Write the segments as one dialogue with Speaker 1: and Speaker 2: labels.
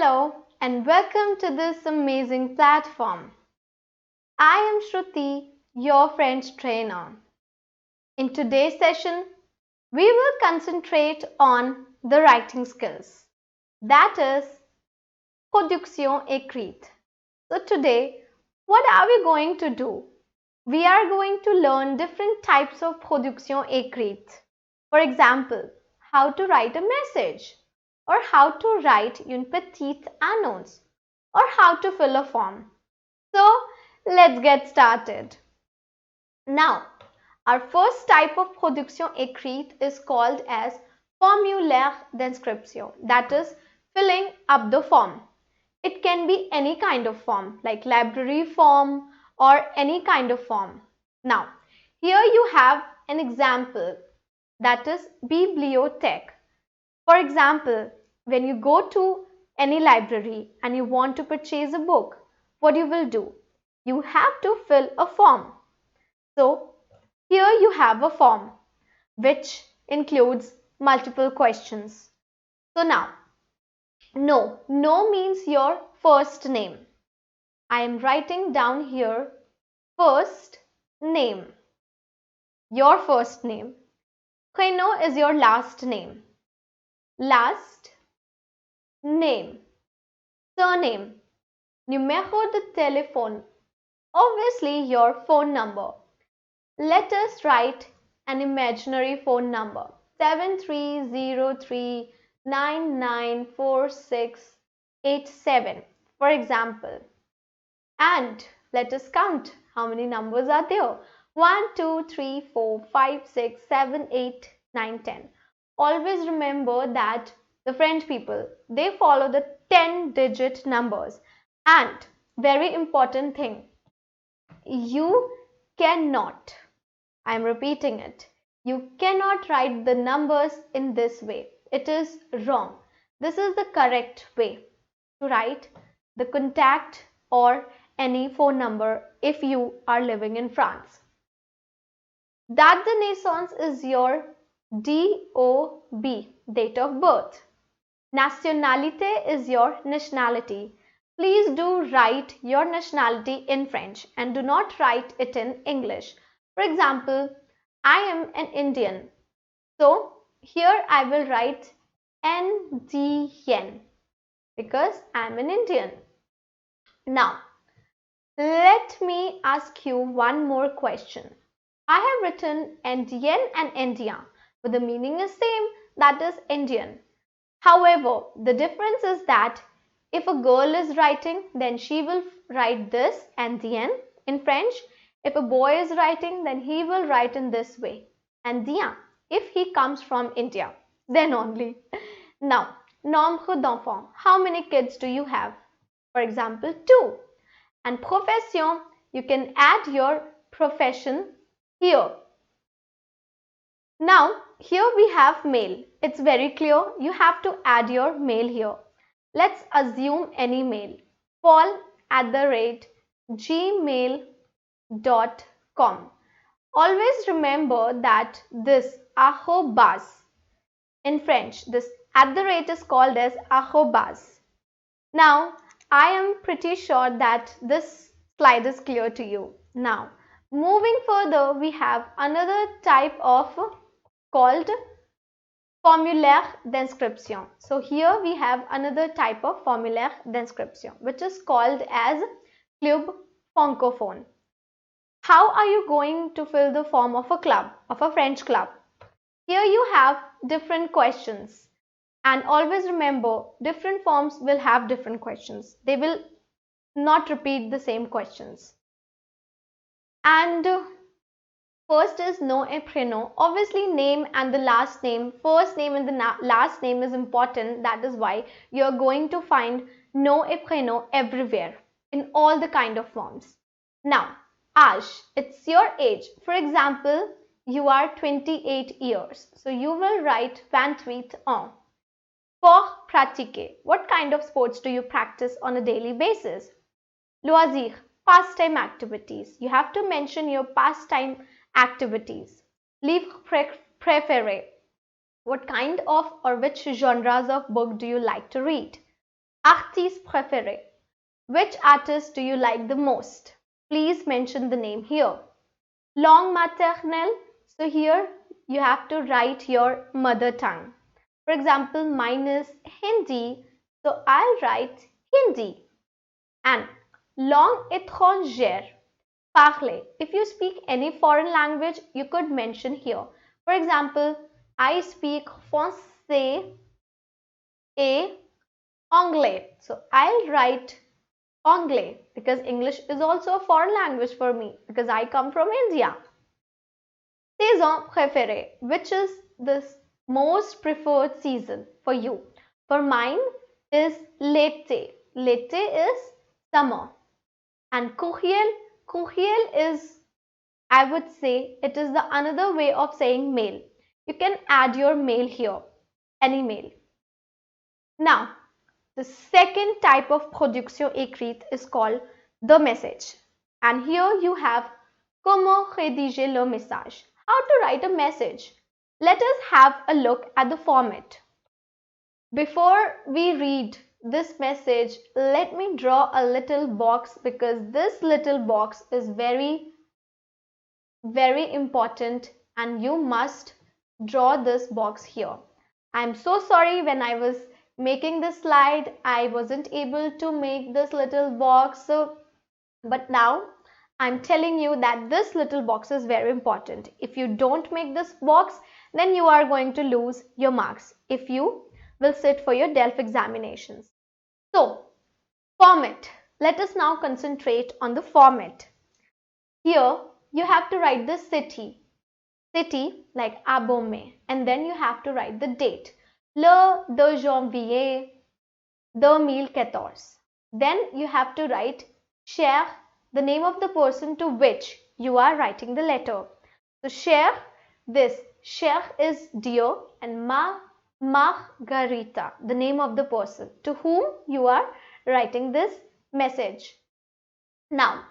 Speaker 1: Hello and welcome to this amazing platform. I am Shruti, your French trainer. In today's session, we will concentrate on the writing skills, that is, production écrite. So today, what are we going to do? We are going to learn different types of production écrite. For example, how to write a message, or how to write une petite annonce, or how to fill a form. So let's get started. Now, our first type of production écrite is called as formulaire d'inscription, that is filling up the form. It can be any kind of form like library form or any kind of form. Now, here you have an example, that is bibliothèque. For example, when you go to any library and you want to purchase a book, what you will do? You have to fill a form. So, here you have a form which includes multiple questions. So now, no means your first name. I am writing down here first name, your first name. Prénom is your last name. Last name. Surname. Numéro de téléphone. Obviously your phone number. Let us write an imaginary phone number 7303994687, for example. And let us count how many numbers are there. 1, 2, 3, 4, 5, 6, 7, 8, 9, 10. Always remember that the French people, they follow the 10-digit numbers. And very important thing, you cannot, I am repeating it, you cannot write the numbers in this way. It is wrong. This is the correct way to write the contact or any phone number if you are living in France. Date de naissance is your DOB, date of birth. Nationalité is your nationality. Please do write your nationality in French and do not write it in English. For example, I am an Indian. So here I will write NDN because I am an Indian. Now, let me ask you one more question. I have written Indian and India, but the meaning is same, that is Indian. However, the difference is that if a girl is writing, then she will write this Indien in French. If a boy is writing, then he will write in this way, Indien, if he comes from India, then only. Now, nombre d'enfants. How many kids do you have? For example, 2. And profession, you can add your profession here. Now, here we have mail. It's very clear. You have to add your mail here. Let's assume any mail. paul@gmail.com. Always remember that this arrobas in French, this @ is called as arrobas. Now, I am pretty sure that this slide is clear to you. Now, moving further, we have another type of called formulaire d'inscription. So here we have another type of formulaire d'inscription which is called as club francophone. How are you going to fill the form of a club, of a French club? Here you have different questions, and always remember different forms will have different questions. They will not repeat the same questions. And first is nom et prénom. Obviously, name and the last name, first name and the last name is important. That is why you are going to find nom et prénom everywhere in all the kind of forms. Now, âge, it's your age. For example, you are 28 years. So you will write 28 ans. Sport pratiquer. What kind of sports do you practice on a daily basis? Loisir, pastime activities. You have to mention your pastime activities. Livre préféré. What kind of or which genres of book do you like to read? Artiste préféré. Which artist do you like the most? Please mention the name here. Langue maternelle. So here you have to write your mother tongue. For example, mine is Hindi. So I'll write Hindi. And langue étrangère. Parler. If you speak any foreign language, you could mention here. For example, I speak français et anglais. So I'll write anglais because English is also a foreign language for me because I come from India. Saison préférée, which is the most preferred season for you. For mine is l'été. L'été is summer. And courriel is, I would say, it is the another way of saying mail. You can add your mail here, any mail. Now, the second type of production écrite is called the message. And here you have comment rédiger le message. How to write a message. Let us have a look at the format. Before we read this message, let me draw a little box because this little box is very important and you must draw this box here. I'm so sorry, when I was making this slide, I wasn't able to make this little box. But now I'm telling you that this little box is very important. If you don't make this box, then you are going to lose your marks if you will sit for your DELF examinations. So, format. Let us now concentrate on the format. Here, you have to write the city. City like Abomey, and then you have to write the date. Le 2 janvier 2014. Then you have to write cher, the name of the person to which you are writing the letter. So cher, this cher is dear, and Margarita, the name of the person to whom you are writing this message. Now,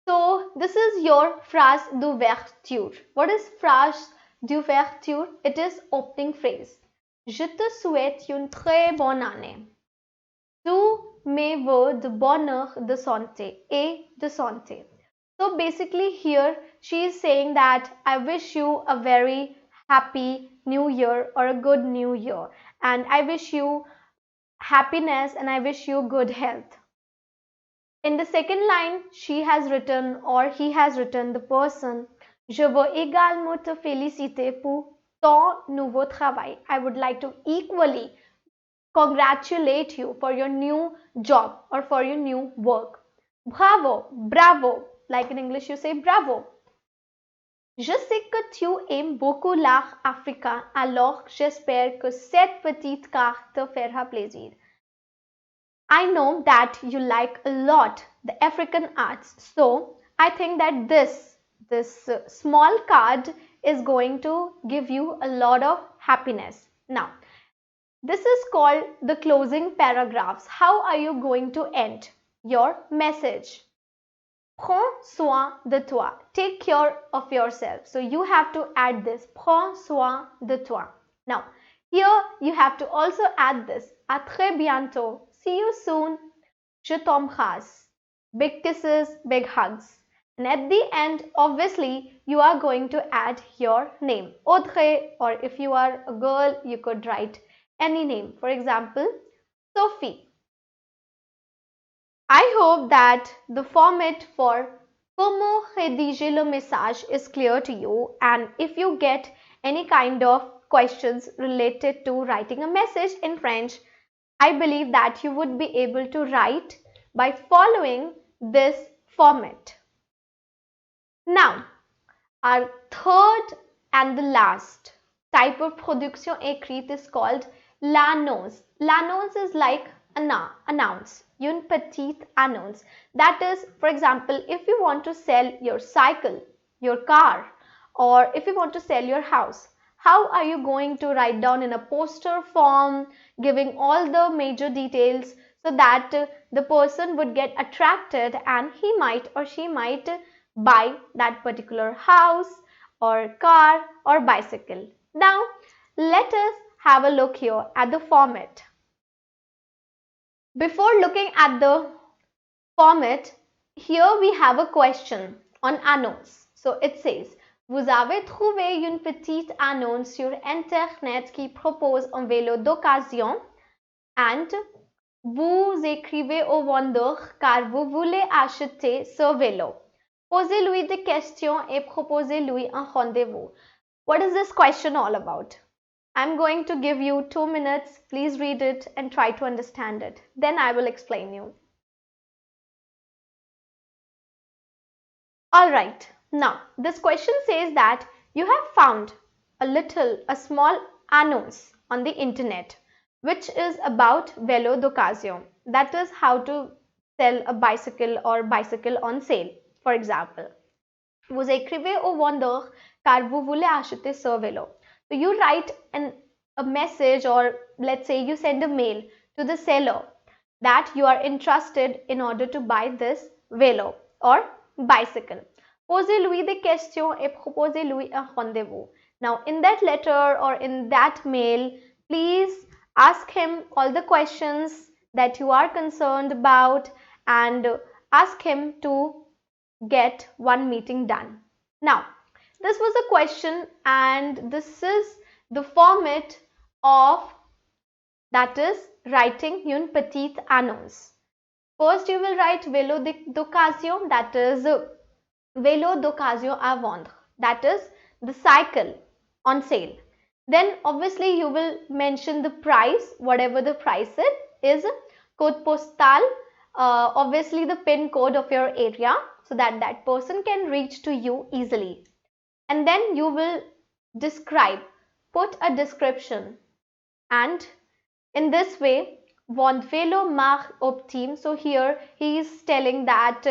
Speaker 1: so this is your phrase d'ouverture. What is phrase d'ouverture? It is opening phrase. Je te souhaite une très bonne année. Tous mes vœux de bonheur, de santé et de santé. So basically here she is saying that I wish you a very happy new year or a good new year, and I wish you happiness and I wish you good health. In the second line, she has written or he has written, the person, Je veux également te féliciter pour ton nouveau travail. I would like to equally congratulate you for your new job or for your new work. Bravo, bravo. Like in English, you say bravo. Je sais que tu aimes beaucoup l'art africain, alors j'espère que cette petite carte te fera plaisir. I know that you like a lot the African arts, so I think that this small card is going to give you a lot of happiness. Now, this is called the closing paragraphs. How are you going to end your message? Prends soin de toi. Take care of yourself. So you have to add this. Prends soin de toi. Now, here you have to also add this. À très bientôt. See you soon. Je t'embrasse. Big kisses, big hugs. And at the end, obviously, you are going to add your name. Audrey, or if you are a girl, you could write any name. For example, Sophie. I hope that the format for comment rédiger le message is clear to you, and if you get any kind of questions related to writing a message in French, I believe that you would be able to write by following this format. Now, our third and the last type of production écrite is called l'annonce. L'annonce is like announce, une petite annonce. That is, for example, if you want to sell your cycle, your car, or if you want to sell your house, how are you going to write down in a poster form, giving all the major details so that the person would get attracted and he might or she might buy that particular house or car or bicycle. Now, let us have a look here at the format. Before looking at the format, here we have a question on annonce. So it says, vous avez trouvé une petite annonce sur Internet qui propose un vélo d'occasion and vous écrivez au vendeur car vous voulez acheter ce vélo. Posez-lui des questions et proposez-lui un rendez-vous. What is this question all about? I'm going to give you 2 minutes. Please read it and try to understand it. Then I will explain you. Alright, now this question says that you have found a small annonce on the internet which is about vélo d'occasion. That is how to sell a bicycle or bicycle on sale. For example, vous écrivez au vendeur car vous voulez acheter ce vélo. So you write a message, or let's say you send a mail to the seller that you are interested in order to buy this vélo or bicycle. Posez-lui des questions et proposez-lui un rendez-vous. Now, in that letter or in that mail, please ask him all the questions that you are concerned about and ask him to get one meeting done. Now, this was a question and this is the format of, that is, writing une petite annonce. First, you will write vélo d'occasion, that is vélo d'occasion à vendre, that is the cycle on sale. Then obviously you will mention the price, whatever the price is, code postal, obviously the pin code of your area so that that person can reach to you easily. And then you will describe, put a description, and in this way, von vélo marque optime. So here he is telling that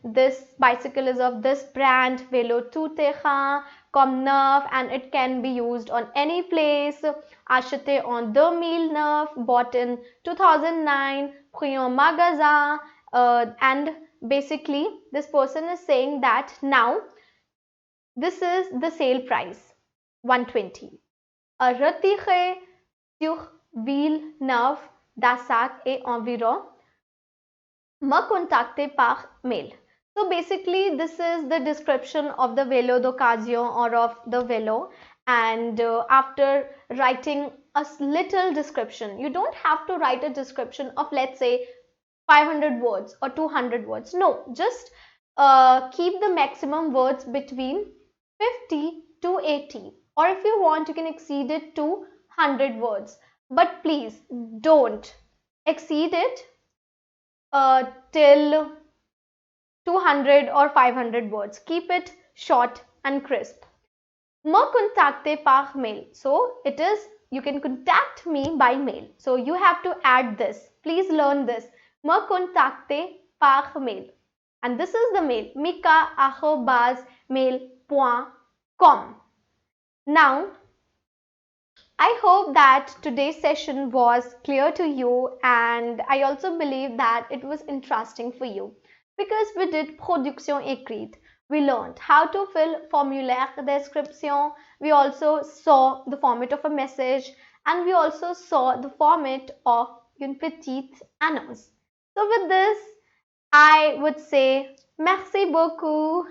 Speaker 1: this bicycle is of this brand, vélo tout terrain, comme neuf, and it can be used on any place. Acheté en 2009, bought in 2009, pris en magasin, and basically this person is saying that now this is the sale price, 120. Retiré sur Villeneuve d'Assac et environ, me contacter par mail. So basically this is the description of the vélo d'occasion or of the vélo, and after writing a little description, you don't have to write a description of, let's say, 500 words or 200 words. No, just keep the maximum words between 50 to 80, or if you want you can exceed it to 100 words, but please don't exceed it till 200 or 500 words. Keep it short and crisp. Me contacter par mail. So it is, you can contact me by mail. So you have to add this. Please learn this. Me contacter par mail. And this is the mail, mika@mail.com. Now, I hope that today's session was clear to you, and I also believe that it was interesting for you because we did production écrite. We learned how to fill formulaire description. We also saw the format of a message, and we also saw the format of une petite annonce. So with this, I would say merci beaucoup.